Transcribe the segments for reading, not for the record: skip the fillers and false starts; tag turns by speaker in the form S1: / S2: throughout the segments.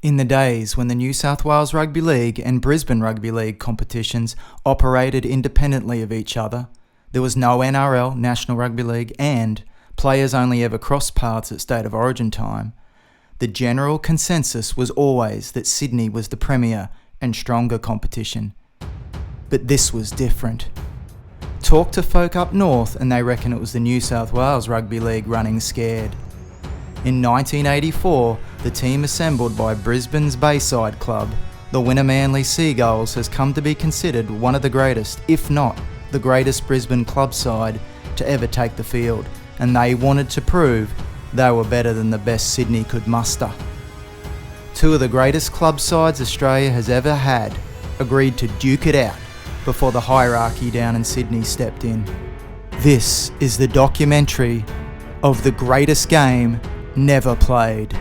S1: In the days when the New South Wales Rugby League and Brisbane Rugby League competitions operated independently of each other, there was no NRL, National Rugby League, and players only ever crossed paths at State of Origin time, the general consensus was always that Sydney was the premier and stronger competition. But this was different. Talk to folk up north and they reckon it was the New South Wales Rugby League running scared. In 1984, the team assembled by Brisbane's Bayside club, the Wynumm-Manly Seagulls, has come to be considered one of the greatest, if not the greatest Brisbane club side to ever take the field, and they wanted to prove they were better than the best Sydney could muster. Two of the greatest club sides Australia has ever had agreed to duke it out before the hierarchy down in Sydney stepped in. This is the documentary of the greatest game never played. The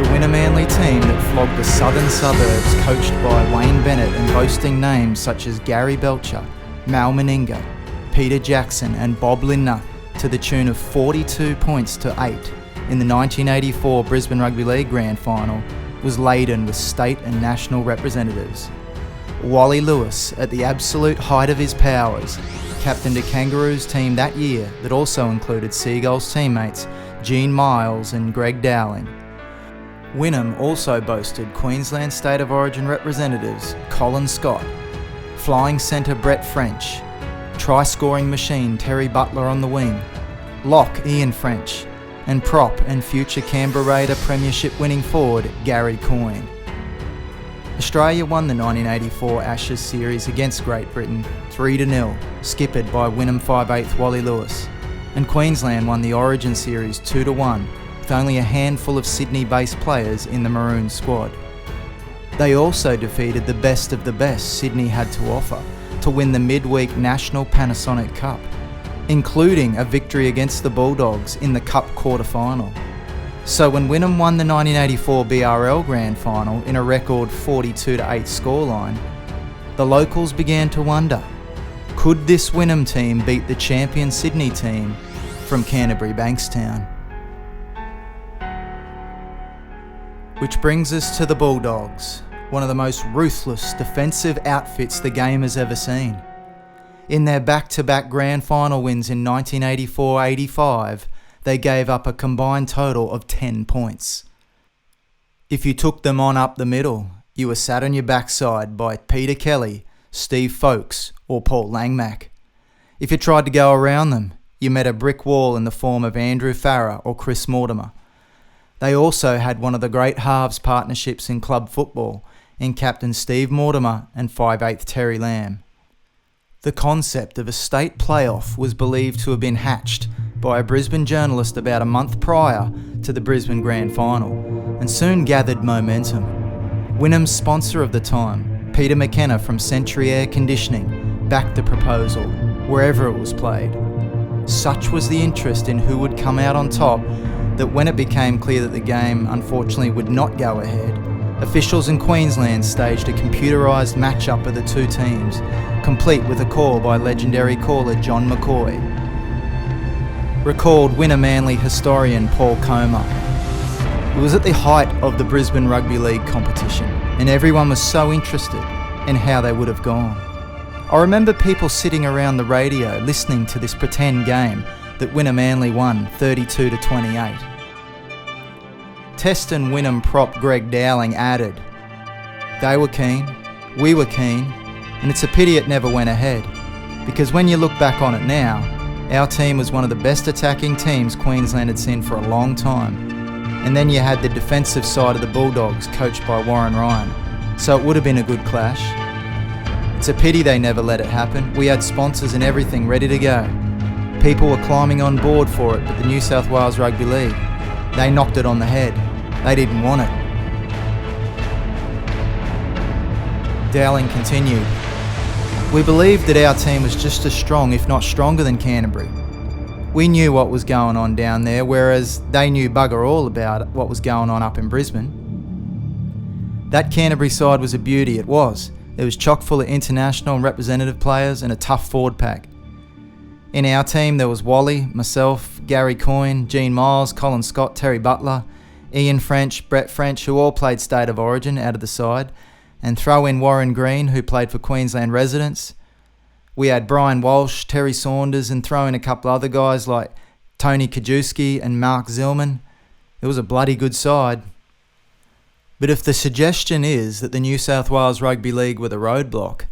S1: Wynnum-Manly team that flogged the southern suburbs, coached by Wayne Bennett and boasting names such as Gary Belcher, Mal Meninga, Peter Jackson and Bob Lindner to the tune of 42 points to 8 in the 1984 Brisbane Rugby League Grand Final, was laden with state and national representatives. Wally Lewis, at the absolute height of his powers, captained a Kangaroos team that year that also included Seagulls teammates Gene Miles and Greg Dowling. Wynnum also boasted Queensland State of Origin representatives Colin Scott, flying centre Brett French, try-scoring machine Terry Butler on the wing, lock Ian French, and prop and future Canberra Raider premiership winning forward Gary Coyne. Australia won the 1984 Ashes series against Great Britain 3-0, skippered by Wynnum 5/8 Wally Lewis, and Queensland won the Origin series 2-1 with only a handful of Sydney-based players in the Maroon squad. They also defeated the best of the best Sydney had to offer to win the midweek National Panasonic Cup, including a victory against the Bulldogs in the Cup quarter-final. So when Wynnum won the 1984 BRL Grand Final in a record 42-8 scoreline, the locals began to wonder, could this Wynnum team beat the champion Sydney team from Canterbury-Bankstown? Which brings us to the Bulldogs, one of the most ruthless defensive outfits the game has ever seen. In their back-to-back grand final wins in 1984-85, they gave up a combined total of 10 points. If you took them on up the middle, you were sat on your backside by Peter Kelly, Steve Folkes or Paul Langmack. If you tried to go around them, you met a brick wall in the form of Andrew Farrar or Chris Mortimer. They also had one of the great halves partnerships in club football in Captain Steve Mortimer and 5/8 Terry Lamb. The concept of a state playoff was believed to have been hatched by a Brisbane journalist about a month prior to the Brisbane Grand Final, and soon gathered momentum. Wynnum's sponsor of the time, Peter McKenna from Century Air Conditioning, backed the proposal wherever it was played. Such was the interest in who would come out on top that when it became clear that the game unfortunately would not go ahead, officials in Queensland staged a computerised matchup of the two teams, complete with a call by legendary caller John McCoy. Recalled Wynnum-Manly historian Paul Comer. It was at the height of the Brisbane Rugby League competition, and everyone was so interested in how they would have gone. I remember people sitting around the radio listening to this pretend game that Wynnum-Manly won 32-28. Test and Wynnum prop Greg Dowling added, "They were keen, we were keen, and it's a pity it never went ahead, because when you look back on it now, our team was one of the best attacking teams Queensland had seen for a long time. And then you had the defensive side of the Bulldogs coached by Warren Ryan, so it would have been a good clash. It's a pity they never let it happen. We had sponsors and everything ready to go. People were climbing on board for it, but the New South Wales Rugby League, they knocked it on the head. They didn't want it." Dowling continued, "We believed that our team was just as strong, if not stronger than Canterbury. We knew what was going on down there, whereas they knew bugger all about what was going on up in Brisbane. That Canterbury side was a beauty, it was, It was chock full of international and representative players and a tough forward pack. In our team there was Wally, myself, Gary Coyne, Gene Miles, Colin Scott, Terry Butler, Ian French, Brett French, who all played State of Origin out of the side, and throw in Warren Green, who played for Queensland Residents. We had Brian Walsh, Terry Saunders, and throw in a couple other guys like Tony Kajewski and Mark Zillman. It was a bloody good side. But if the suggestion is that the New South Wales Rugby League were the roadblock,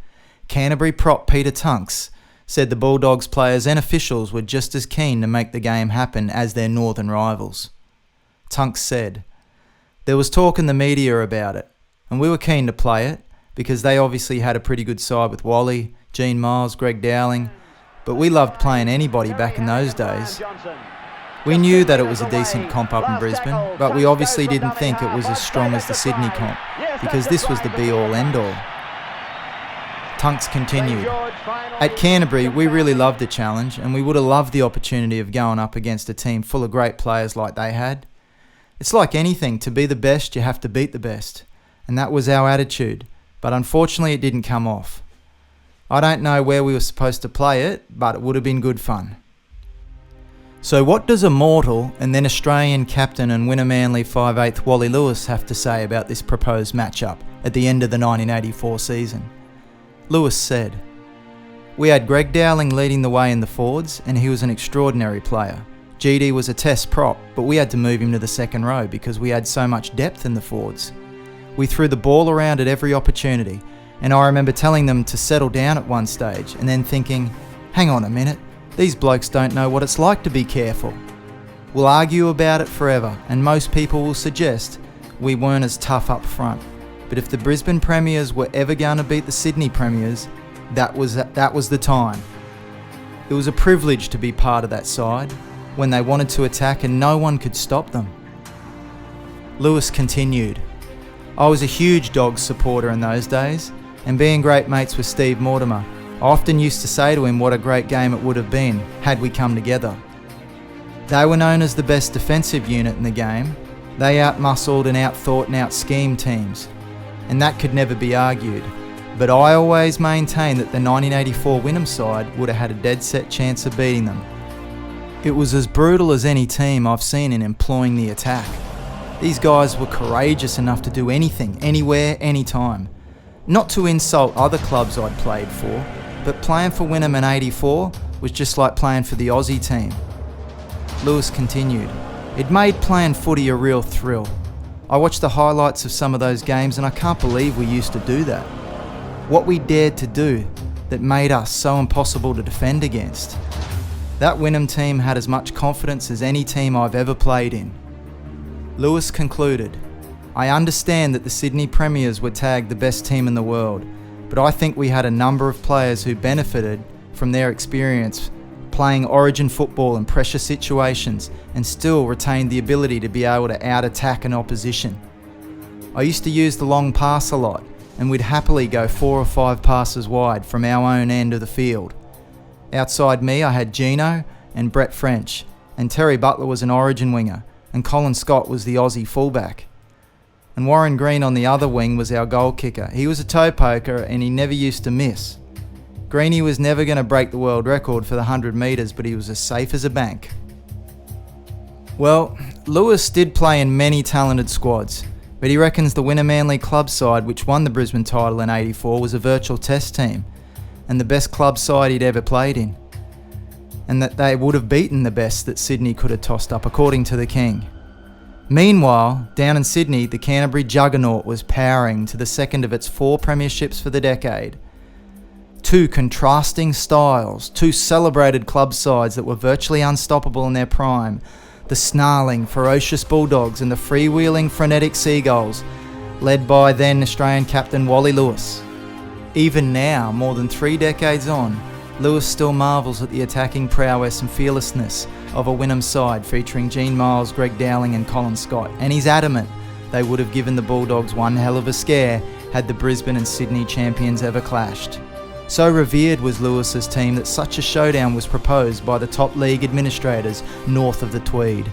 S1: Canterbury prop Peter Tunks said the Bulldogs players and officials were just as keen to make the game happen as their northern rivals. Tunks said, "There was talk in the media about it, and we were keen to play it because they obviously had a pretty good side with Wally, Gene Miles, Greg Dowling, but we loved playing anybody back in those days. We knew that it was a decent comp up in Brisbane, but we obviously didn't think it was as strong as the Sydney comp, because this was the be-all, end-all." Tunks continued, "At Canterbury, we really loved the challenge, and we would have loved the opportunity of going up against a team full of great players like they had. It's like anything, to be the best, you have to beat the best, and that was our attitude, but unfortunately it didn't come off. I don't know where we were supposed to play it, but it would have been good fun." So what does immortal and then Australian captain and Wynnum-Manly 5/8 Wally Lewis have to say about this proposed matchup at the end of the 1984 season? Lewis said, "We had Greg Dowling leading the way in the forwards, and he was an extraordinary player. GD was a test prop, but we had to move him to the second row because we had so much depth in the forwards. We threw the ball around at every opportunity, and I remember telling them to settle down at one stage and then thinking, hang on a minute, these blokes don't know what it's like to be careful. We'll argue about it forever, and most people will suggest we weren't as tough up front. But if the Brisbane Premiers were ever going to beat the Sydney Premiers, that was the time. It was a privilege to be part of that side when they wanted to attack and no one could stop them." Lewis continued, "I was a huge Dogs supporter in those days, and being great mates with Steve Mortimer, I often used to say to him what a great game it would have been had we come together. They were known as the best defensive unit in the game. They out-muscled and out-thought and out-schemed teams, and that could never be argued. But I always maintained that the 1984 Wynnum side would have had a dead-set chance of beating them. It was as brutal as any team I've seen in employing the attack. These guys were courageous enough to do anything, anywhere, anytime. Not to insult other clubs I'd played for, but playing for Wynnum in '84 was just like playing for the Aussie team." Lewis continued, "It made playing footy a real thrill. I watched the highlights of some of those games and I can't believe we used to do that. What we dared to do that made us so impossible to defend against. That Wynnum team had as much confidence as any team I've ever played in." Lewis concluded, "I understand that the Sydney Premiers were tagged the best team in the world, but I think we had a number of players who benefited from their experience playing origin football in pressure situations and still retained the ability to be able to out-attack an opposition. I used to use the long pass a lot, and we'd happily go 4 or 5 passes wide from our own end of the field. Outside me I had Gino and Brett French, and Terry Butler was an origin winger, and Colin Scott was the Aussie fullback. And Warren Green on the other wing was our goal kicker. He was a toe poker and he never used to miss. Greenie was never going to break the world record for the 100 metres, but he was as safe as a bank." Well, Lewis did play in many talented squads, but he reckons the Wynnum-Manly club side, which won the Brisbane title in '84, was a virtual test team and the best club side he'd ever played in, and that they would have beaten the best that Sydney could have tossed up, according to the King. Meanwhile, down in Sydney, the Canterbury juggernaut was powering to the second of its 4 premierships for the decade. 2 contrasting styles, 2 celebrated club sides that were virtually unstoppable in their prime, the snarling, ferocious Bulldogs and the freewheeling, frenetic Seagulls, led by then Australian captain Wally Lewis. Even now, more than 3 decades on, Lewis still marvels at the attacking prowess and fearlessness of a Wynnum side featuring Gene Miles, Greg Dowling and Colin Scott, and he's adamant they would have given the Bulldogs one hell of a scare had the Brisbane and Sydney champions ever clashed. So revered was Lewis's team that such a showdown was proposed by the top league administrators north of the Tweed.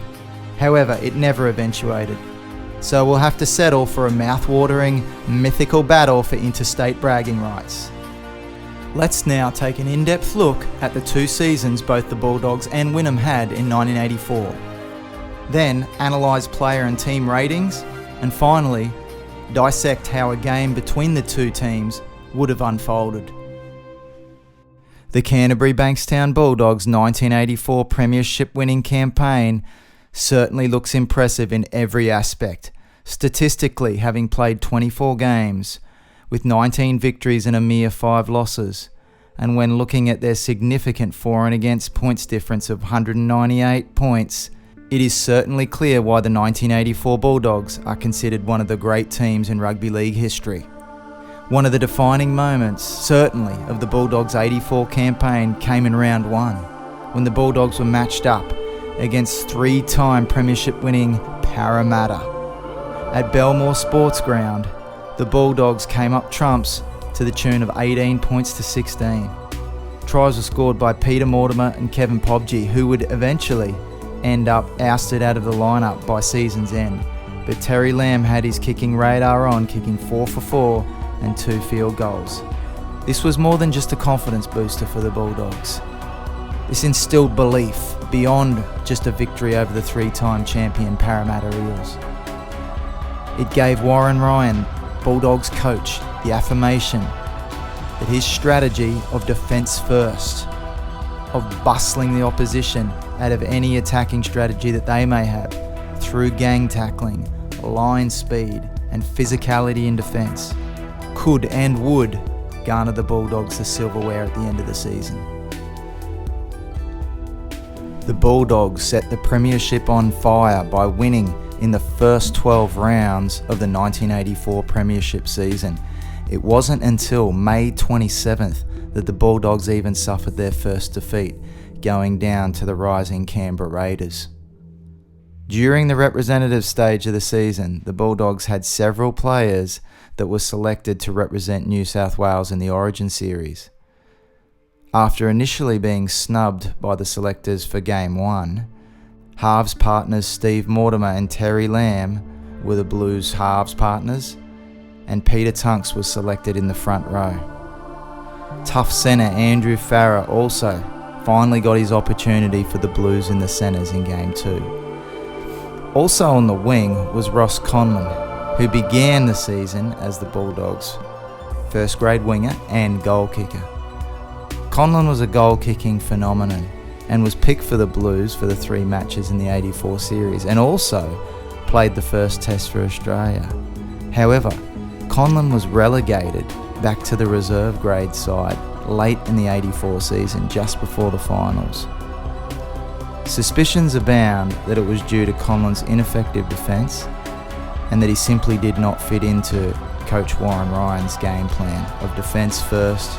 S1: However, it never eventuated. so we'll have to settle for a mouth-watering, mythical battle for interstate bragging rights. Let's now take an in-depth look at the 2 seasons both the Bulldogs and Wynnum had in 1984. Then analyse player and team ratings, and finally dissect how a game between the 2 teams would have unfolded. The Canterbury-Bankstown Bulldogs' 1984 premiership winning campaign certainly looks impressive in every aspect, statistically having played 24 games, with 19 victories and a mere 5 losses, and when looking at their significant for and against points difference of 198 points, it is certainly clear why the 1984 Bulldogs are considered one of the great teams in rugby league history. One of the defining moments, certainly, of the Bulldogs' 84 campaign came in round 1, when the Bulldogs were matched up against 3-time premiership winning Parramatta. At Belmore Sports Ground, the Bulldogs came up trumps to the tune of 18 points to 16. Tries were scored by Peter Mortimer and Kevin Pobji, who would eventually end up ousted out of the lineup by season's end. But Terry Lamb had his kicking radar on, kicking 4 for 4 and 2 field goals. This was more than just a confidence booster for the Bulldogs. This instilled belief beyond just a victory over the 3-time champion Parramatta Eels. It gave Warren Ryan, Bulldogs coach, the affirmation that his strategy of defence first, of bustling the opposition out of any attacking strategy that they may have, through gang tackling, line speed and physicality in defence, could and would garner the Bulldogs the silverware at the end of the season. The Bulldogs set the premiership on fire by winning in the first 12 rounds of the 1984 premiership season. It wasn't until May 27th that the Bulldogs even suffered their first defeat, going down to the rising Canberra Raiders. During the representative stage of the season, the Bulldogs had several players that were selected to represent New South Wales in the Origin Series. After initially being snubbed by the selectors for Game 1, halves partners Steve Mortimer and Terry Lamb were the Blues halves partners, and Peter Tunks was selected in the front row. Tough centre Andrew Farrer also finally got his opportunity for the Blues in the centres in Game 2. Also on the wing was Ross Conlon, who began the season as the Bulldogs' first grade winger and goal kicker. Conlon was a goal-kicking phenomenon and was picked for the Blues for the 3 matches in the 84 series, and also played the first test for Australia. However, Conlon was relegated back to the reserve grade side late in the 84 season, just before the finals. Suspicions abound that it was due to Conlon's ineffective defence and that he simply did not fit into Coach Warren Ryan's game plan of defence first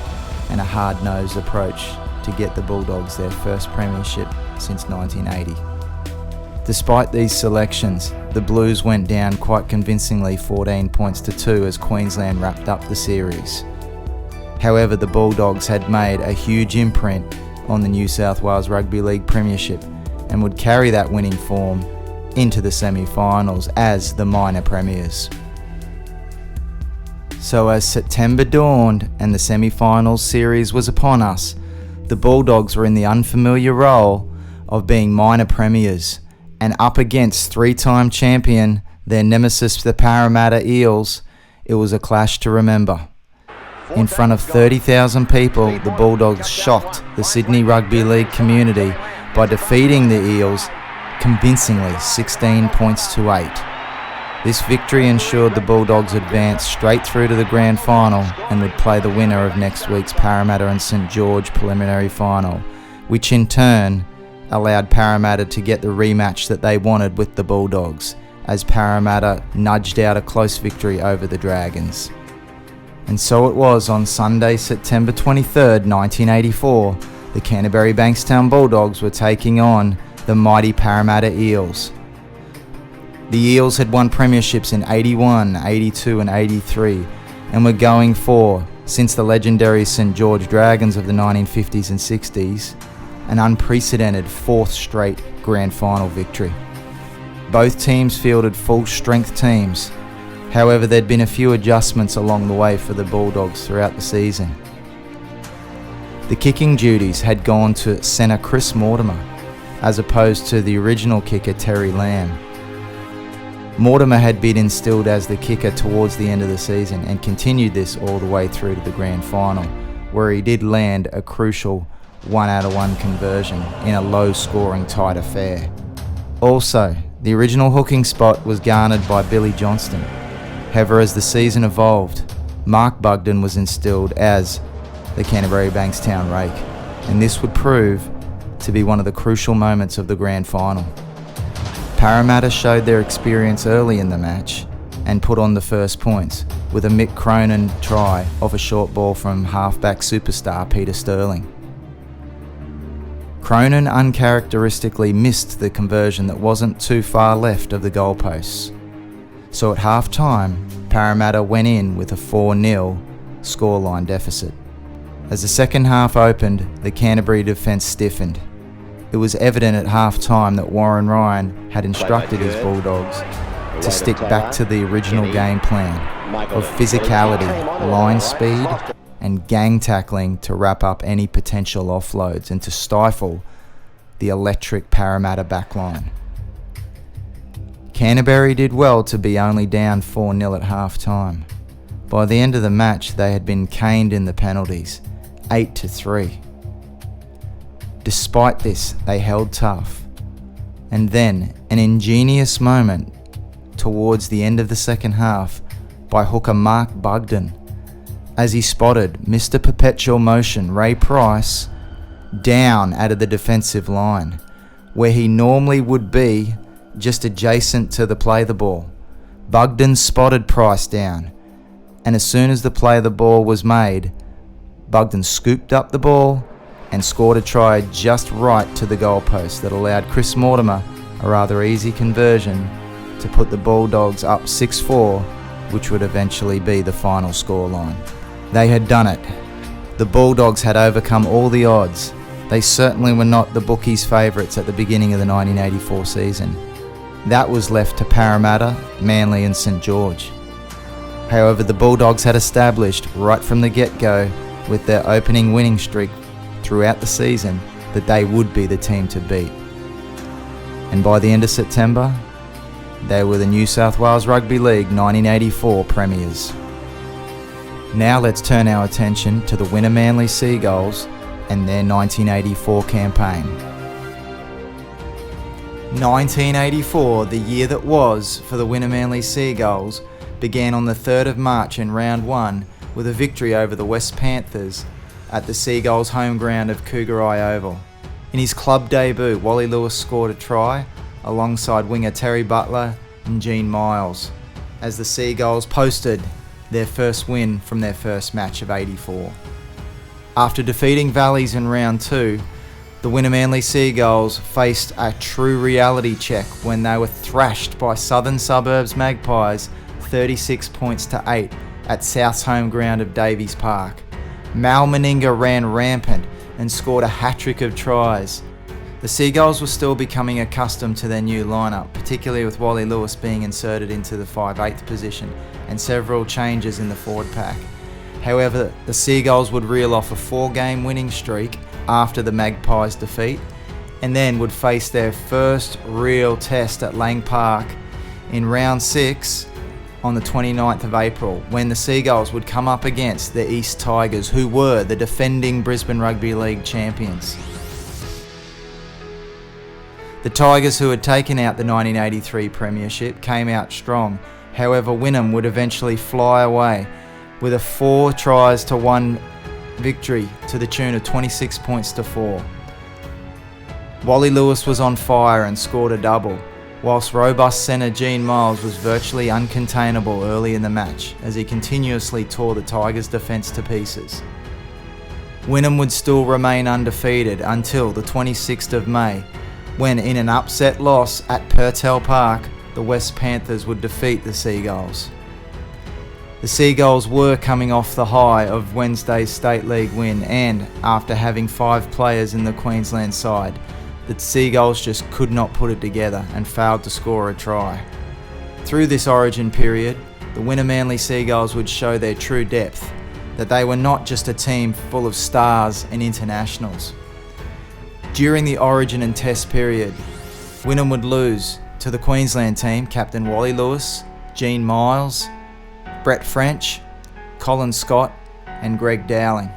S1: and a hard-nosed approach to get the Bulldogs their first premiership since 1980. Despite these selections, the Blues went down quite convincingly 14 points to 2 as Queensland wrapped up the series. However, the Bulldogs had made a huge imprint on the New South Wales Rugby League Premiership and would carry that winning form into the semi-finals as the minor premiers. So as September dawned and the semi-finals series was upon us, the Bulldogs were in the unfamiliar role of being minor premiers and up against 3-time champion, their nemesis the Parramatta Eels. It was a clash to remember. In front of 30,000 people, the Bulldogs shocked the Sydney Rugby League community by defeating the Eels convincingly 16 points to 8. This victory ensured the Bulldogs advanced straight through to the grand final and would play the winner of next week's Parramatta and St George preliminary final, which in turn allowed Parramatta to get the rematch that they wanted with the Bulldogs, as Parramatta nudged out a close victory over the Dragons. And so it was on Sunday, September 23rd, 1984, the Canterbury-Bankstown Bulldogs were taking on the mighty Parramatta Eels. The Eels had won premierships in 81, 82 and 83 and were going for, since the legendary St George Dragons of the 1950s and 60s, an unprecedented 4th straight grand final victory. Both teams fielded full-strength teams. However, there'd been a few adjustments along the way for the Bulldogs throughout the season. The kicking duties had gone to centre Chris Mortimer, as opposed to the original kicker Terry Lamb. Mortimer had been instilled as the kicker towards the end of the season and continued this all the way through to the grand final, where he did land a crucial 1-out-of-1 conversion in a low-scoring tight affair. Also, the original hooking spot was garnered by Billy Johnston. However, as the season evolved, Mark Bugden was instilled as the Canterbury-Bankstown rake, and this would prove to be one of the crucial moments of the grand final. Parramatta showed their experience early in the match and put on the first points with a Mick Cronin try off a short ball from halfback superstar Peter Sterling. Cronin uncharacteristically missed the conversion that wasn't too far left of the goalposts. So at half-time, Parramatta went in with a 4-0 scoreline deficit. As the second half opened, the Canterbury defence stiffened. It was evident at half-time that Warren Ryan had instructed his Bulldogs to stick back to the original game plan of physicality, line speed, and gang tackling to wrap up any potential offloads and to stifle the electric Parramatta backline. Canterbury did well to be only down 4-0 at half-time. By the end of the match, they had been caned in the penalties, 8-3. Despite this, they held tough. And then, an ingenious moment towards the end of the second half by hooker Mark Bugden, as he spotted Mr. Perpetual Motion Ray Price down out of the defensive line, where he normally would be just adjacent to the play the ball. Bugden spotted Price down, and as soon as the play of the ball was made, Bugden scooped up the ball and scored a try just right to the goalpost that allowed Chris Mortimer a rather easy conversion to put the Bulldogs up 6-4, which would eventually be the final scoreline. They had done it. The Bulldogs had overcome all the odds. They certainly were not the bookies' favourites at the beginning of the 1984 season. That was left to Parramatta, Manly and St George. However, the Bulldogs had established right from the get-go with their opening winning streak throughout the season that they would be the team to beat. And by the end of September, they were the New South Wales Rugby League 1984 premiers. Now let's turn our attention to the Wynnum-Manly Seagulls and their 1984 campaign. 1984, the year that was for the Wynnum-Manly Seagulls, began on the 3rd of March in round 1 with a victory over the West Panthers at the Seagulls' home ground of Cougarai Oval. In his club debut, Wally Lewis scored a try alongside winger Terry Butler and Gene Miles as the Seagulls posted their first win from their first match of 84. After defeating Valleys in round 2, the Wynnum-Manly Seagulls faced a true reality check when they were thrashed by Southern Suburbs Magpies 36-8 at South's home ground of Davies Park. Mal Meninga ran rampant and scored a hat-trick of tries. The Seagulls were still becoming accustomed to their new lineup, particularly with Wally Lewis being inserted into the 5/8 position and several changes in the forward pack. However, the Seagulls would reel off a 4-game winning streak after the Magpies' defeat, and then would face their first real test at Lang Park in round 6 on the 29th of April, when the Seagulls would come up against the East Tigers, who were the defending Brisbane Rugby League champions. The Tigers, who had taken out the 1983 premiership, came out strong. However, Wynnum would eventually fly away with a 4-1 victory to the tune of 26-4. Wally Lewis was on fire and scored a double, whilst robust centre Gene Miles was virtually uncontainable early in the match as he continuously tore the Tigers' defence to pieces. Wynnum would still remain undefeated until the 26th of May, when in an upset loss at Purtell Park, the West Panthers would defeat the Seagulls. The Seagulls were coming off the high of Wednesday's State League win, and after having 5 players in the Queensland side, the Seagulls just could not put it together and failed to score a try. Through this origin period, the Wynnum-Manly Seagulls would show their true depth, that they were not just a team full of stars and internationals. During the origin and test period, Wynnum would lose to the Queensland team, captain Wally Lewis, Gene Miles, Brett French, Colin Scott and Greg Dowling.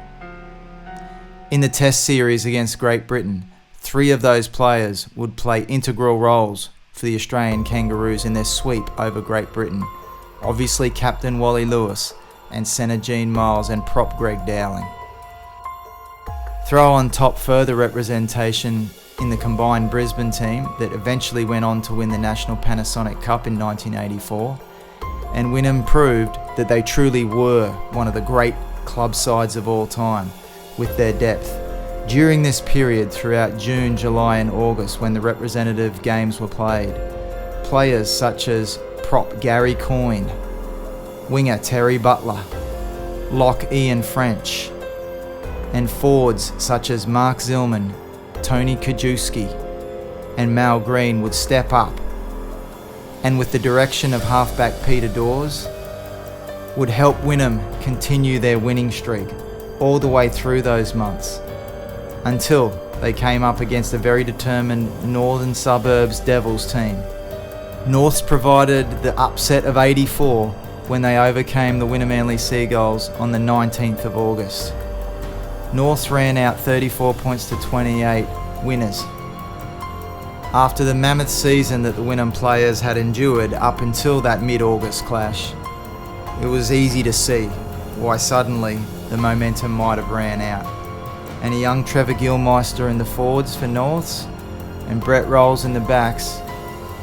S1: In the test series against Great Britain, 3 of those players would play integral roles for the Australian Kangaroos in their sweep over Great Britain. Obviously captain Wally Lewis and centre Gene Miles and prop Greg Dowling. Throw on top further representation in the combined Brisbane team that eventually went on to win the National Panasonic Cup in 1984, and Wynnum proved that they truly were one of the great club sides of all time with their depth. During this period throughout June, July and August when the representative games were played, players such as prop Gary Coyne, winger Terry Butler, lock Ian French, and forwards such as Mark Zillman, Tony Kajewski and Mal Green would step up, and with the direction of halfback Peter Dawes, would help Wynnum continue their winning streak all the way through those months, until they came up against a very determined Northern Suburbs Devils team. Norths provided the upset of 84 when they overcame the Wynnum-Manly Seagulls on the 19th of August. Norths ran out 34 points to 28 winners. After the mammoth season that the Wynnum players had endured up until that mid-August clash, it was easy to see why suddenly the momentum might have ran out. And a young Trevor Gilmeister in the forwards for Norths and Brett Rolls in the backs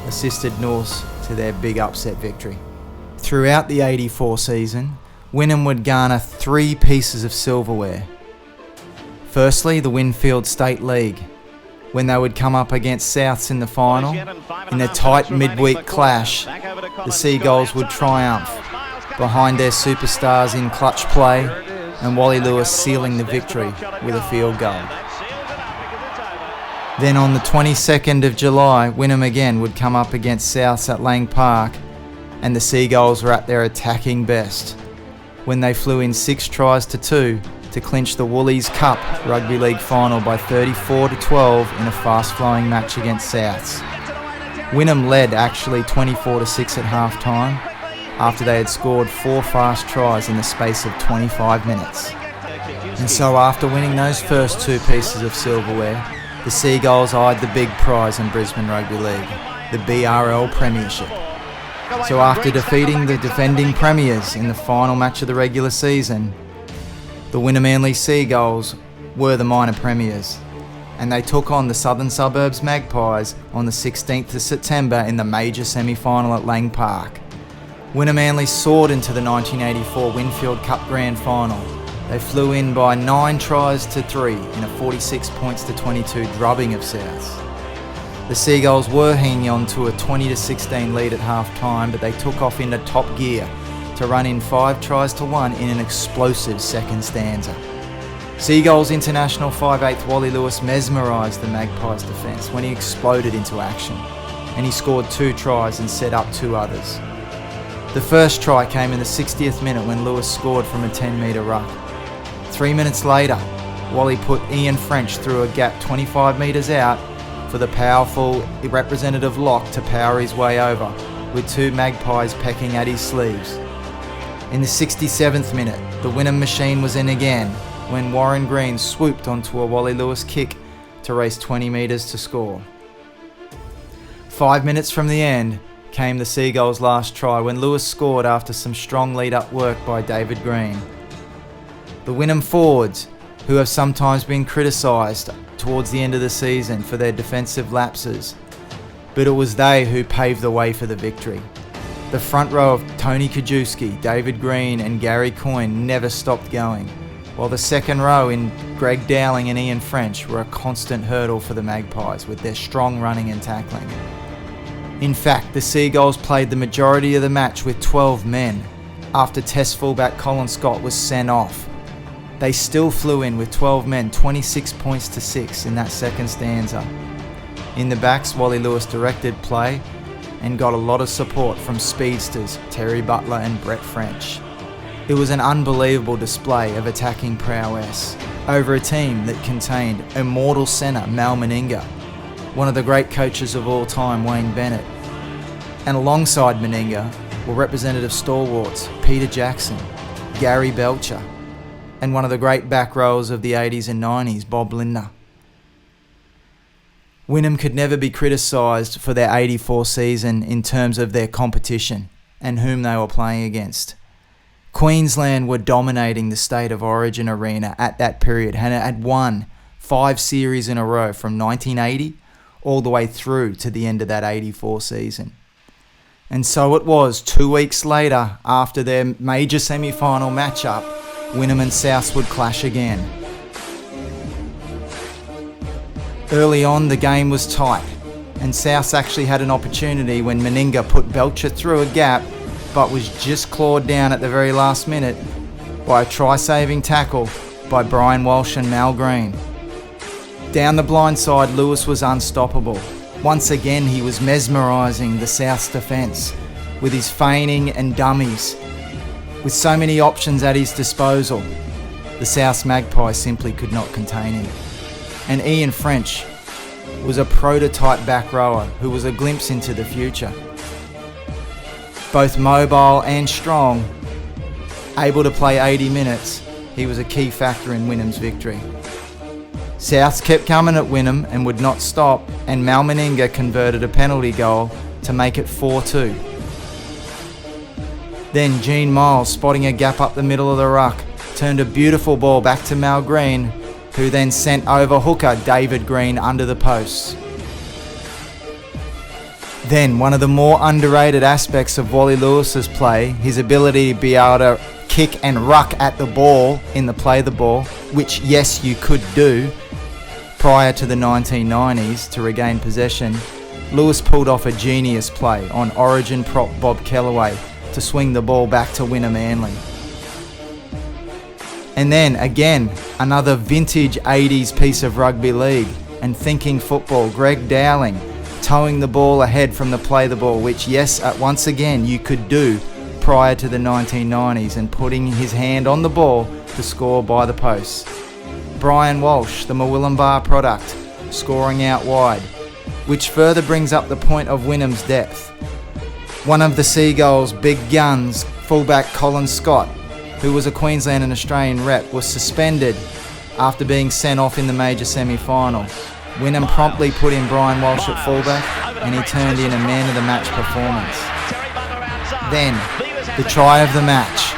S1: assisted Norths to their big upset victory. Throughout the 84 season, Wynnum would garner 3 pieces of silverware. Firstly, the Winfield State League, when they would come up against Souths in the final. In a tight midweek clash, the Seagulls would triumph behind their superstars in clutch play and Wally Lewis sealing the victory with a field goal. Then on the 22nd of July, Wynnum again would come up against Souths at Lang Park, and the Seagulls were at their attacking best when they flew in 6 tries to 2 to clinch the Woolies Cup Rugby League final by 34-12 in a fast-flowing match against Souths. Wynnum led actually 24-6 at half-time after they had scored 4 fast tries in the space of 25 minutes. And so after winning those first 2 pieces of silverware, the Seagulls eyed the big prize in Brisbane Rugby League, the BRL Premiership. So after defeating the defending premiers in the final match of the regular season, the Wynnum-Manly Seagulls were the minor premiers, and they took on the Southern Suburbs Magpies on the 16th of September in the major semi-final at Lang Park. Wynnum-Manly soared into the 1984 Winfield Cup Grand Final. They flew in by 9 tries to 3 in a 46 points to 22 drubbing of Souths. The Seagulls were hanging on to a 20-16 lead at half-time, but they took off into top gear to run in 5 tries to 1 in an explosive second stanza. Seagulls international 5/8 Wally Lewis mesmerised the Magpies defence when he exploded into action, and he scored 2 tries and set up 2 others. The first try came in the 60th minute when Lewis scored from a 10-metre ruck. 3 minutes later, Wally put Ian French through a gap 25 metres out for the powerful representative lock to power his way over, with 2 Magpies pecking at his sleeves. In the 67th minute, the Wynnum machine was in again when Warren Green swooped onto a Wally Lewis kick to race 20 metres to score. 5 minutes from the end came the Seagulls' last try when Lewis scored after some strong lead-up work by David Green. The Wynnum forwards, who have sometimes been criticised towards the end of the season for their defensive lapses, but it was they who paved the way for the victory. The front row of Tony Kajewski, David Green and Gary Coyne never stopped going, while the second row in Greg Dowling and Ian French were a constant hurdle for the Magpies with their strong running and tackling. In fact, the Seagulls played the majority of the match with 12 men after Test fullback Colin Scott was sent off. They still flew in with 12 men, 26 points to 6 in that second stanza. In the backs, Wally Lewis directed play and got a lot of support from speedsters Terry Butler and Brett French. It was an unbelievable display of attacking prowess over a team that contained immortal centre Mal Meninga, one of the great coaches of all time, Wayne Bennett, and alongside Meninga were representative stalwarts Peter Jackson, Gary Belcher, and one of the great back rowers of the 80s and 90s, Bob Lindner. Wynnum could never be criticised for their 84 season in terms of their competition and whom they were playing against. Queensland were dominating the State of Origin arena at that period and had won 5 series in a row from 1980 all the way through to the end of that 84 season. And so it was 2 weeks later, after their major semi-final matchup, Wynnum and Souths would clash again. Early on, the game was tight, and Souths actually had an opportunity when Meninga put Belcher through a gap, but was just clawed down at the very last minute by a try-saving tackle by Brian Walsh and Mal Green. Down the blind side, Lewis was unstoppable. Once again, he was mesmerising the Souths defence with his feigning and dummies. With so many options at his disposal, the Souths Magpies simply could not contain him. And Ian French was a prototype back rower who was a glimpse into the future. Both mobile and strong, able to play 80 minutes, he was a key factor in Wynnum's victory. Souths kept coming at Wynnum and would not stop, and Mal Meninga converted a penalty goal to make it 4-2. Then Gene Miles, spotting a gap up the middle of the ruck, turned a beautiful ball back to Mal Green, who then sent over hooker David Green under the posts. Then, one of the more underrated aspects of Wally Lewis's play, his ability to be able to kick and ruck at the ball in the play the ball, which yes you could do prior to the 1990s to regain possession. Lewis pulled off a genius play on Origin prop Bob Kellaway to swing the ball back to Wynnum-Manly. And then again, another vintage 80s piece of rugby league and thinking football, Greg Dowling towing the ball ahead from the play the ball, which yes, once again you could do prior to the 1990s, and putting his hand on the ball to score by the posts. Brian Walsh, the Murwillumbah product, scoring out wide, which further brings up the point of Wynnum's depth. One of the Seagulls' big guns, fullback Colin Scott, who was a Queensland and Australian rep, was suspended after being sent off in the major semi-final. Wynnum promptly put in Brian Walsh at fullback, and he turned in a man-of-the-match performance. Then, the try of the match.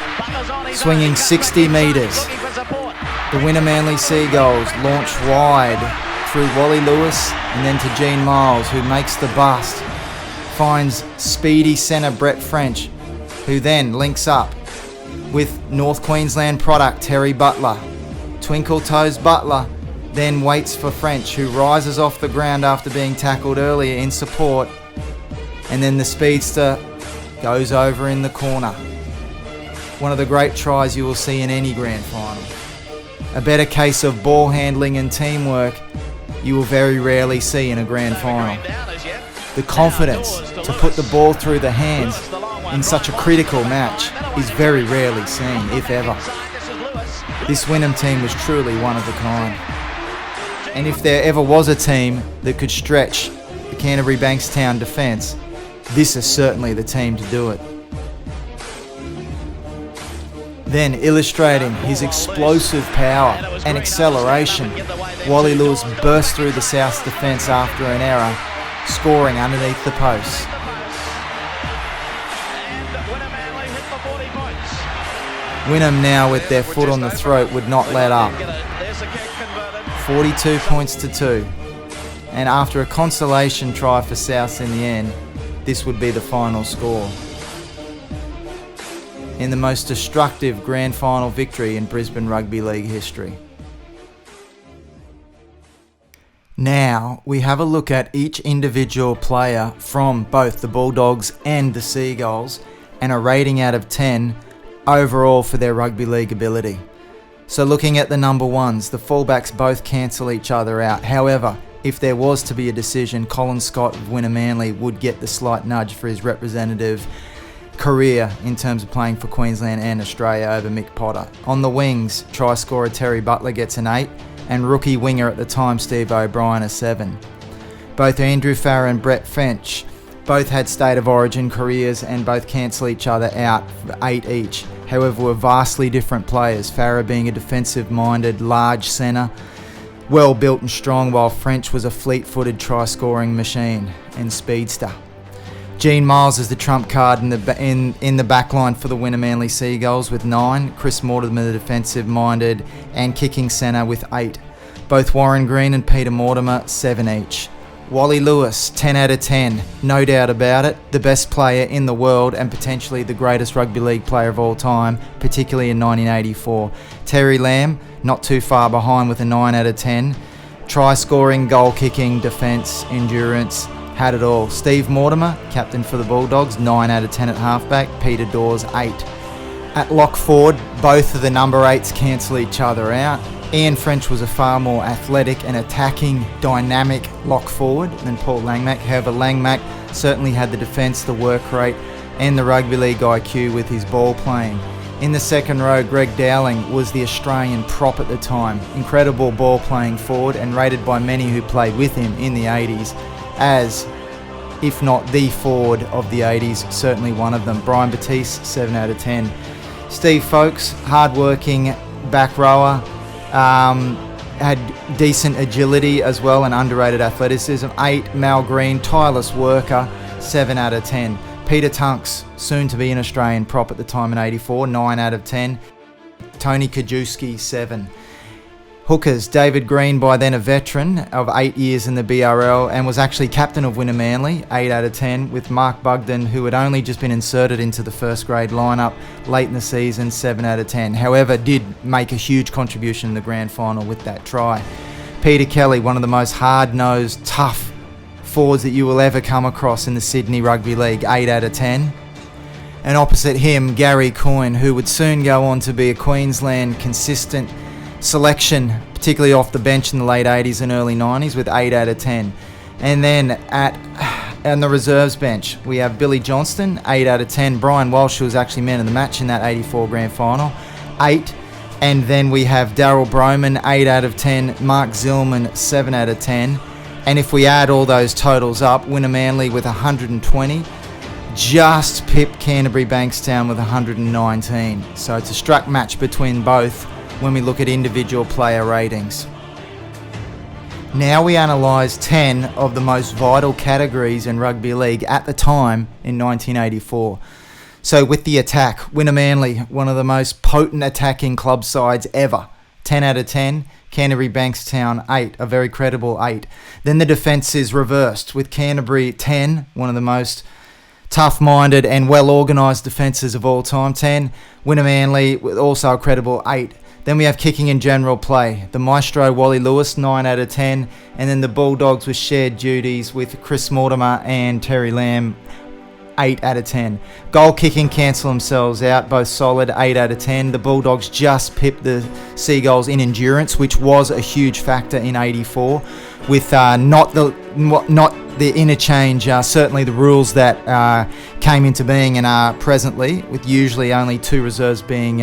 S1: Swinging 60 metres, the Wynnum-Manly Seagulls launch wide through Wally Lewis and then to Gene Miles, who makes the bust. Finds speedy centre Brett French, who then links up with North Queensland product Terry Butler. Twinkle toes Butler, then waits for French, who rises off the ground after being tackled earlier in support, and then the speedster goes over in the corner. One of the great tries you will see in any grand final. A better case of ball handling and teamwork you will very rarely see in a grand final. The confidence to put the ball through the hands in such a critical match is very rarely seen, if ever. This Wynnum team was truly one of a kind. And if there ever was a team that could stretch the Canterbury-Bankstown defence, this is certainly the team to do it. Then, illustrating his explosive power and acceleration, Wally Lewis burst through the South's defence after an error, scoring underneath the posts. Wynnum, now with their foot on the throat, would not let up. 42 points to 2. And after a consolation try for Souths in the end, this would be the final score. In the most destructive grand final victory in Brisbane Rugby League history. Now, we have a look at each individual player from both the Bulldogs and the Seagulls and a rating out of 10 overall for their rugby league ability. So looking at the number ones, the fullbacks both cancel each other out. However, if there was to be a decision, Colin Scott of Wynnum-Manly would get the slight nudge for his representative career in terms of playing for Queensland and Australia over Mick Potter. On the wings, try scorer Terry Butler gets an 8, and rookie winger at the time Steve O'Brien a 7. Both Andrew Farrar and Brett French both had State of Origin careers and both cancel each other out for 8 each. However, were vastly different players, Farrar being a defensive-minded, large centre, well-built and strong, while French was a fleet-footed try-scoring machine and speedster. Gene Miles is the trump card in the back line for the Wynnum-Manly Seagulls with 9. Chris Mortimer, the defensive-minded and kicking centre, with 8. Both Warren Green and Peter Mortimer, 7 each. Wally Lewis, 10 out of 10, no doubt about it, the best player in the world and potentially the greatest rugby league player of all time, particularly in 1984. Terry Lamb, not too far behind with a 9 out of 10. Try scoring, goal kicking, defence, endurance, had it all. Steve Mortimer, captain for the Bulldogs, 9 out of 10 at halfback. Peter Dawes, 8. At lock forward, both of the number 8s cancel each other out. Ian French was a far more athletic and attacking, dynamic lock forward than Paul Langmack. However, Langmack certainly had the defence, the work rate and the rugby league IQ with his ball playing. In the second row, Greg Dowling was the Australian prop at the time. Incredible ball playing forward and rated by many who played with him in the 80s as, if not the forward of the 80s, certainly one of them. Brian Batiste, 7 out of 10. Steve Folkes, hard-working back rower, had decent agility as well and underrated athleticism. 8. Mal Green, tireless worker, 7 out of 10. Peter Tunks, soon to be an Australian prop at the time in 84, 9 out of 10. Tony Kajewski, 7. Hookers, David Green, by then a veteran of 8 years in the BRL and was actually captain of Wynnum-Manly, 8 out of 10, with Mark Bugden, who had only just been inserted into the first grade lineup late in the season, 7 out of 10. However, did make a huge contribution in the grand final with that try. Peter Kelly, one of the most hard-nosed, tough forwards that you will ever come across in the Sydney Rugby League, 8 out of 10. And opposite him, Gary Coyne, who would soon go on to be a Queensland consistent selection, particularly off the bench in the late 80s and early 90s, with 8 out of 10. And then on the reserves bench, we have Billy Johnston, 8 out of 10. Brian Walsh, who was actually man of the match in that 84 grand final, 8. And then we have Darryl Broman, 8 out of 10. Mark Zillman, 7 out of 10. And if we add all those totals up, Wynnum-Manly with 120, just pipped Canterbury-Bankstown with 119. So it's a struck match between both when we look at individual player ratings. Now we analyse 10 of the most vital categories in rugby league at the time in 1984. So with the attack, Wynnum-Manly, one of the most potent attacking club sides ever, 10 out of 10. Canterbury-Bankstown, 8, a very credible 8. Then the defence is reversed with Canterbury 10, one of the most tough-minded and well-organised defences of all time, 10. Wynnum-Manly with also a credible 8. Then we have kicking and general play. The maestro Wally Lewis, 9 out of 10. And then the Bulldogs with shared duties with Chris Mortimer and Terry Lamb, 8 out of 10. Goal kicking cancel themselves out, both solid, 8 out of 10. The Bulldogs just pipped the Seagulls in endurance, which was a huge factor in 84, with not the interchange, certainly the rules that came into being and are presently, with usually only 2 reserves being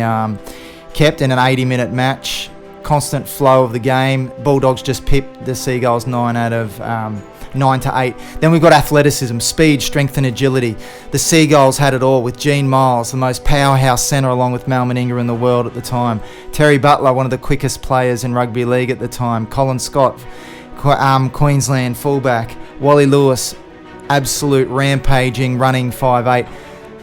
S1: kept in an 80-minute match. Constant flow of the game. Bulldogs just pipped the Seagulls 9 to 8. Then we've got athleticism, speed, strength and agility. The Seagulls had it all with Gene Miles, the most powerhouse centre along with Mal Meninga in the world at the time. Terry Butler, one of the quickest players in rugby league at the time. Colin Scott, Queensland fullback. Wally Lewis, absolute rampaging, running 5'8".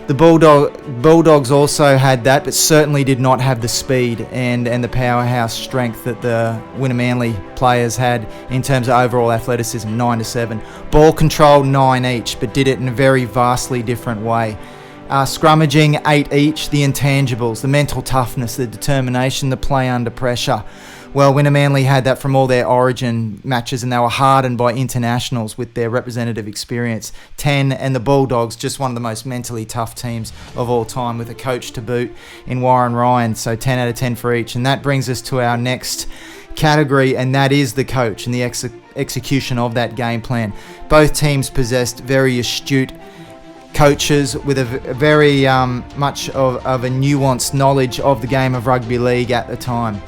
S1: The Bulldogs also had that, but certainly did not have the speed and the powerhouse strength that the Wynnum-Manly players had in terms of overall athleticism, 9 to 7. Ball control, 9 each, but did it in a very vastly different way. Scrummaging, 8 each. The intangibles, the mental toughness, the determination, the play under pressure. Well, Wynnum-Manly had that from all their origin matches, and they were hardened by internationals with their representative experience. 10, and the Bulldogs, just one of the most mentally tough teams of all time, with a coach to boot in Warren Ryan, so 10 out of 10 for each. And that brings us to our next category, and that is the coach and the execution of that game plan. Both teams possessed very astute coaches with a very much of a nuanced knowledge of the game of rugby league at the time.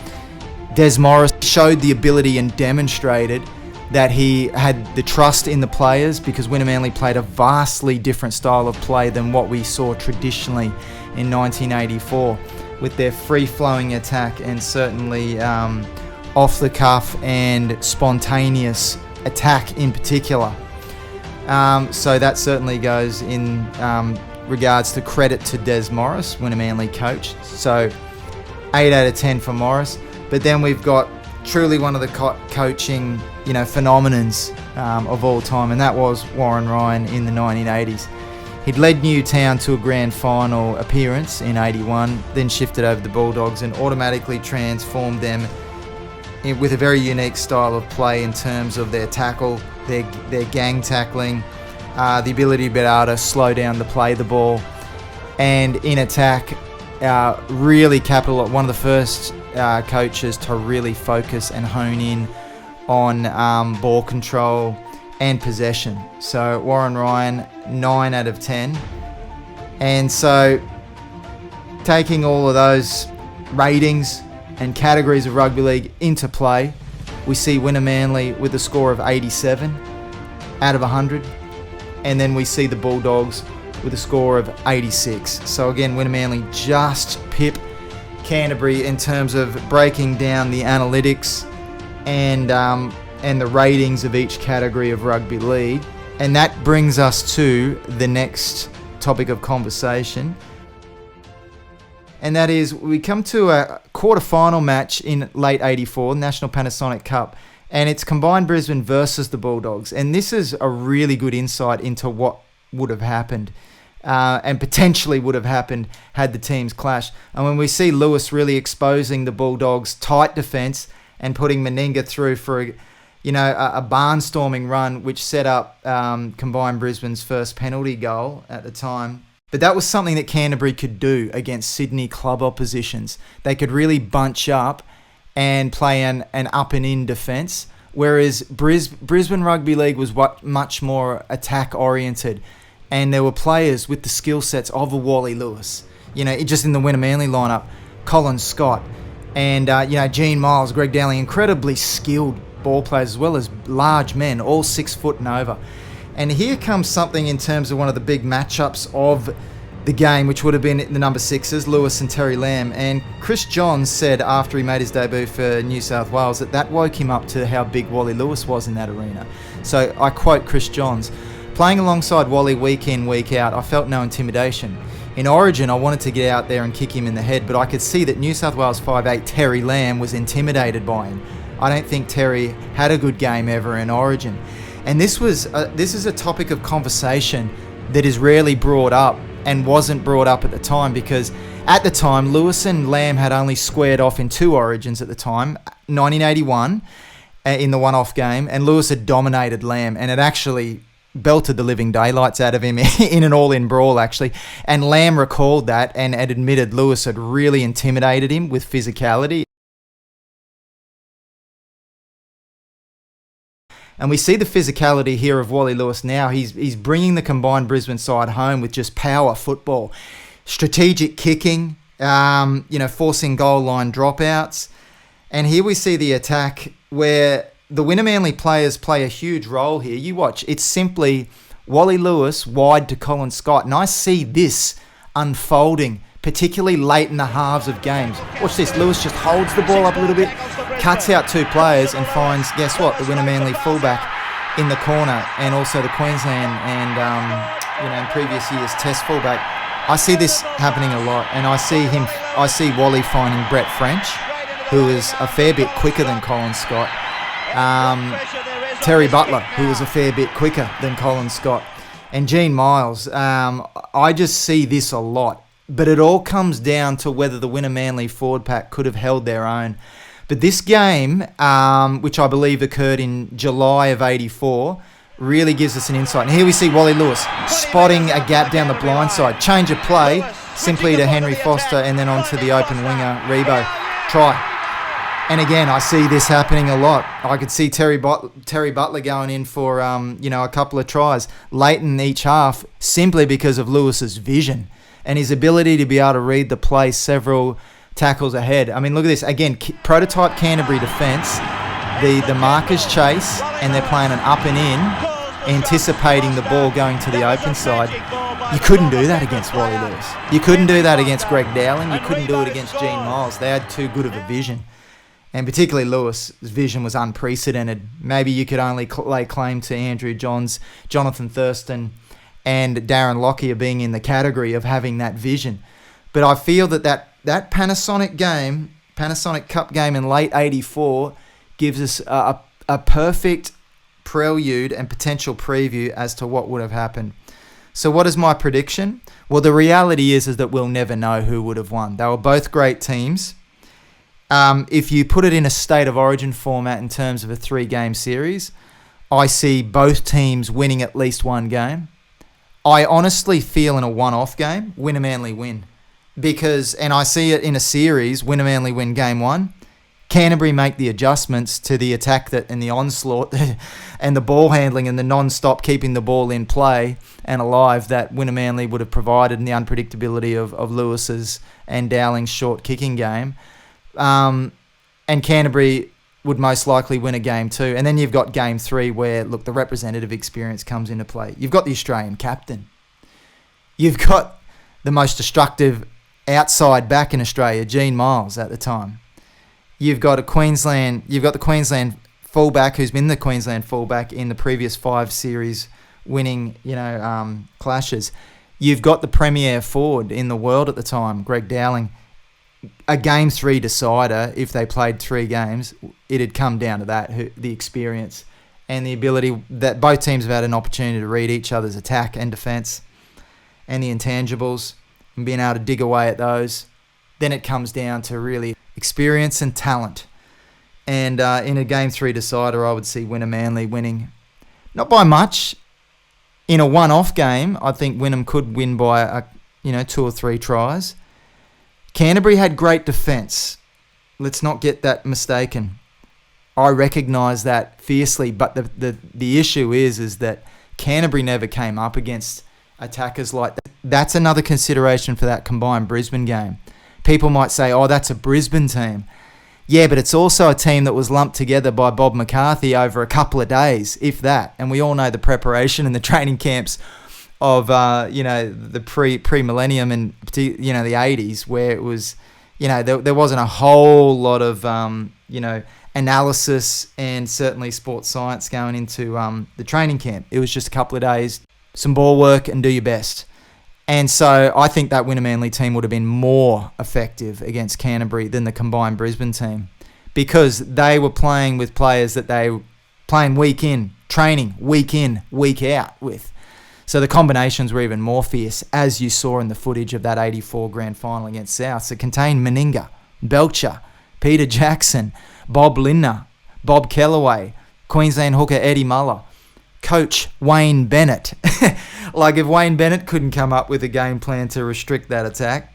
S1: Des Morris showed the ability and demonstrated that he had the trust in the players, because Wynnum-Manly played a vastly different style of play than what we saw traditionally in 1984, with their free-flowing attack and certainly off-the-cuff and spontaneous attack in particular. So that certainly goes in regards to credit to Des Morris, Wynnum-Manly coach. So 8 out of 10 for Morris. But then we've got truly one of the coaching, phenomenons of all time, and that was Warren Ryan in the 1980s. He'd led Newtown to a grand final appearance in 81, then shifted over the Bulldogs and automatically transformed them with a very unique style of play in terms of their tackle, their gang tackling, the ability to be able to slow down to play the ball, and in attack, really one of the first coaches to really focus and hone in on ball control and possession. So Warren Ryan, 9 out of 10. And so taking all of those ratings and categories of rugby league into play, we see Wynnum-Manly with a score of 87 out of 100. And then we see the Bulldogs with a score of 86. So again, Wynnum-Manly just pip Canterbury in terms of breaking down the analytics and the ratings of each category of rugby league. And that brings us to the next topic of conversation. And that is, we come to a quarter-final match in late 84, National Panasonic Cup. And it's Combined Brisbane versus the Bulldogs. And this is a really good insight into what would have happened. And potentially would have happened had the teams clashed. And when we see Lewis really exposing the Bulldogs' tight defence and putting Meninga through for a barnstorming run, which set up Combined Brisbane's first penalty goal at the time. But that was something that Canterbury could do against Sydney club oppositions. They could really bunch up and play an up and in defence, whereas Brisbane Rugby League was much more attack oriented. And there were players with the skill sets of a Wally Lewis, just in the Wynnum-Manly lineup, Colin Scott, and Gene Miles, Greg Dowling, incredibly skilled ball players as well as large men, all 6 foot and over. And here comes something in terms of one of the big matchups of the game, which would have been the number 6s, Lewis and Terry Lamb. And Chris Johns said after he made his debut for New South Wales that woke him up to how big Wally Lewis was in that arena. So I quote Chris Johns: "Playing alongside Wally week in, week out, I felt no intimidation. In Origin, I wanted to get out there and kick him in the head, but I could see that New South Wales 5'8" Terry Lamb was intimidated by him. I don't think Terry had a good game ever in Origin." And this is a topic of conversation that is rarely brought up and wasn't brought up at the time, because at the time, Lewis and Lamb had only squared off in 2 Origins at the time, 1981 in the one-off game, and Lewis had dominated Lamb and had actually belted the living daylights out of him in an all-in brawl, actually. And Lamb recalled that and had admitted Lewis had really intimidated him with physicality. And we see the physicality here of Wally Lewis now. He's bringing the Combined Brisbane side home with just power football, strategic kicking, forcing goal line dropouts. And here we see the attack where the Wynnum-Manly players play a huge role here. You watch, it's simply Wally Lewis wide to Colin Scott. And I see this unfolding, particularly late in the halves of games. Watch this, Lewis just holds the ball up a little bit, cuts out 2 players and finds, guess what, the Wynnum-Manly fullback in the corner, and also the Queensland and in previous years Test fullback. I see this happening a lot, and I see Wally finding Brett French, who is a fair bit quicker than Colin Scott. Terry Butler, who was a fair bit quicker than Colin Scott, and Gene Miles. I just see this a lot, but it all comes down to whether the Wynnum-Manly forward pack could have held their own. But this game, which I believe occurred in July of 84, really gives us an insight. And here we see Wally Lewis spotting a gap down the blind side. Change of play simply to Henry Foster and then onto the open winger, Rebo. Try. And again, I see this happening a lot. I could see Terry Butler going in for a couple of tries late in each half simply because of Lewis's vision and his ability to be able to read the play several tackles ahead. I mean, look at this. Again, prototype Canterbury defence. The markers chase and they're playing an up and in, anticipating the ball going to the open side. You couldn't do that against Wally Lewis. You couldn't do that against Greg Dowling. You couldn't do it against Gene Miles. They had too good of a vision. And particularly Lewis's vision was unprecedented. Maybe you could only lay claim to Andrew Johns, Jonathan Thurston, and Darren Lockyer being in the category of having that vision. But I feel that Panasonic Cup game in late 84 gives us a perfect prelude and potential preview as to what would have happened. So what is my prediction? Well, the reality is that we'll never know who would have won. They were both great teams. If you put it in a state of origin format in terms of a 3-game series, I see both teams winning at least one game. I honestly feel in a one-off game, Wynnum-Manly win. And I see it in a series, Wynnum-Manly win game 1. Canterbury make the adjustments to the attack and the onslaught and the ball handling and the non-stop keeping the ball in play and alive that Wynnum-Manly would have provided in the unpredictability of Lewis's and Dowling's short kicking game. And Canterbury would most likely win a game 2. And then you've got game 3 where, look, the representative experience comes into play. You've got the Australian captain. You've got the most destructive outside back in Australia, Gene Miles at the time. You've got the Queensland fullback who's been the Queensland fullback in the previous 5 series winning, clashes. You've got the premier forward in the world at the time, Greg Dowling. A game 3 decider, if they played 3 games, it'd come down to that, the experience and the ability that both teams have had an opportunity to read each other's attack and defence and the intangibles and being able to dig away at those. Then it comes down to really experience and talent. And in a game 3 decider, I would see Wynnum-Manly winning. Not by much. In a one-off game, I think Wynnum could win by 2 or 3 tries. Canterbury had great defence. Let's not get that mistaken. I recognise that fiercely, but the issue is that Canterbury never came up against attackers like that. That's another consideration for that combined Brisbane game. People might say, oh, that's a Brisbane team. Yeah, but it's also a team that was lumped together by Bob McCarthy over a couple of days, if that. And we all know the preparation and the training camps of the pre-millennium and the 80s, where it was, there wasn't a whole lot of analysis and certainly sports science going into the training camp. It was just a couple of days, some ball work and do your best. And so I think that Wynnum-Manly team would have been more effective against Canterbury than the combined Brisbane team, because they were playing with players that they were playing week in, training week in, week out with. So the combinations were even more fierce, as you saw in the footage of that 84 grand final against Souths. It contained Meninga, Belcher, Peter Jackson, Bob Lindner, Bob Kellaway, Queensland hooker Eddie Muller, coach Wayne Bennett. Like, if Wayne Bennett couldn't come up with a game plan to restrict that attack,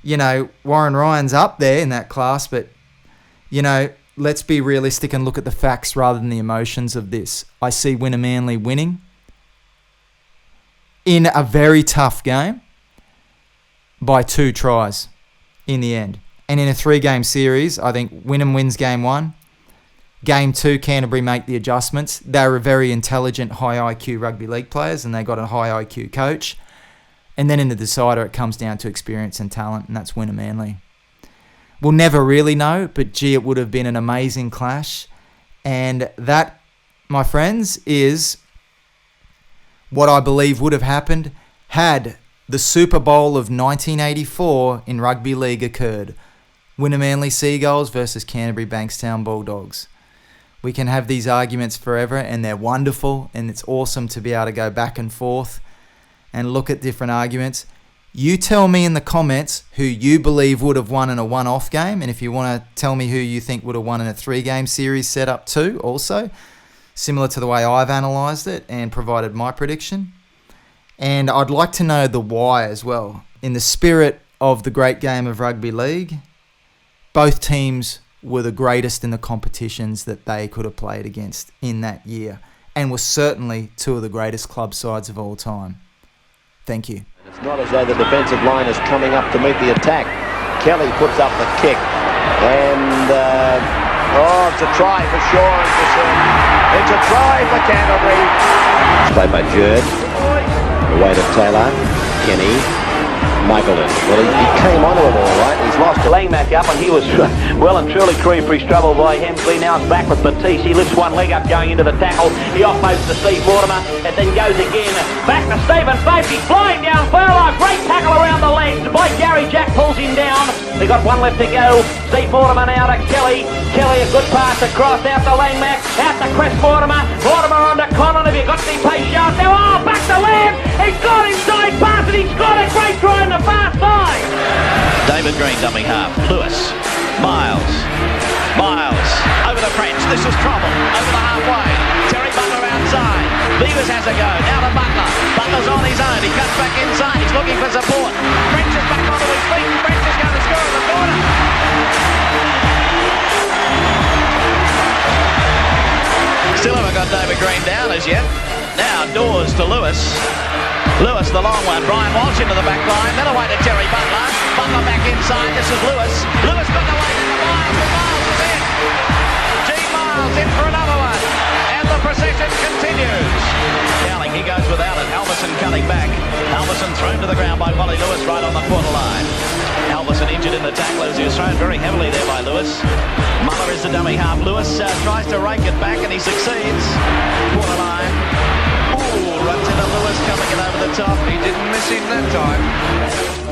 S1: Warren Ryan's up there in that class, but, let's be realistic and look at the facts rather than the emotions of this. I see Wynnum-Manly winning in a very tough game by 2 tries in the end. And in a 3-game series, I think Wynnum wins game 1. Game 2, Canterbury make the adjustments. They were very intelligent, high IQ rugby league players, and they got a high IQ coach. And then in the decider, it comes down to experience and talent, and that's Wynnum-Manly. We'll never really know, but gee, it would have been an amazing clash. And that, my friends, is what I believe would have happened had the SuperBowl of 1984 in rugby league occurred. Wynnum-Manly Seagulls versus Canterbury-Bankstown Bulldogs. We can have these arguments forever, and they're wonderful, and it's awesome to be able to go back and forth and look at different arguments. You tell me in the comments who you believe would have won in a one-off game, and if you want to tell me who you think would have won in a 3-game series setup too, also, similar to the way I've analysed it and provided my prediction. And I'd like to know the why as well. In the spirit of the great game of rugby league, both teams were the greatest in the competitions that they could have played against in that year, and were certainly two of the greatest club sides of all time. Thank you.
S2: It's not as though the defensive line is coming up to meet the attack. Kelly puts up the kick, and it's a try for sure. It's a try for Canterbury. Played by Jerd, the Waite of Taylor, Kenny, Michaelin. Well, he came onto it all right. He's lost a
S3: laying back up, and he was well and truly creamed for his trouble by Hemsley. Now it's back with Matisse. He lifts one leg up going into the tackle. He offloads to Steve Mortimer, and then goes again. Back to Stephen Safety, flying down Furlong. Great tackle around the legs by Gary. Jack pulls him down. They got one left to go. Steve Mortimer now to Kelly. Kelly, a good pass across out to Langmack, out to Chris Mortimer. Mortimer on to Conlon. Have you got the pace shaft now? Oh, back to Lamb. He's got inside pass, and he's got a great try on the far side.
S4: David Green dumping half. Lewis. Miles. Over the French. This is trouble. Over the halfway. Terry Butler outside. Beavers has a go. Now to Butler. Butler's on his own. He cuts back inside. He's looking for support. French is back onto his feet. French is going to score in the corner. Still haven't got David Green down as yet. Now Dawes to Lewis. Lewis, the long one. Brian Walsh into the back line. Then away to Terry Butler. Butler back inside. This is Lewis. Lewis got away to the Miles. The Miles is in. Gene Miles in for another one. And the procession continues. Dowling, he goes without it. Halverson cutting back. Halverson thrown to the ground by Wally Lewis right on the quarter line. Halverson injured in the tackle as he was thrown very heavily there by Lewis. Muller is the dummy half. Lewis tries to rake it back and he succeeds. Quarter line. Runs into Lewis coming in over the top.
S5: He didn't miss him that time.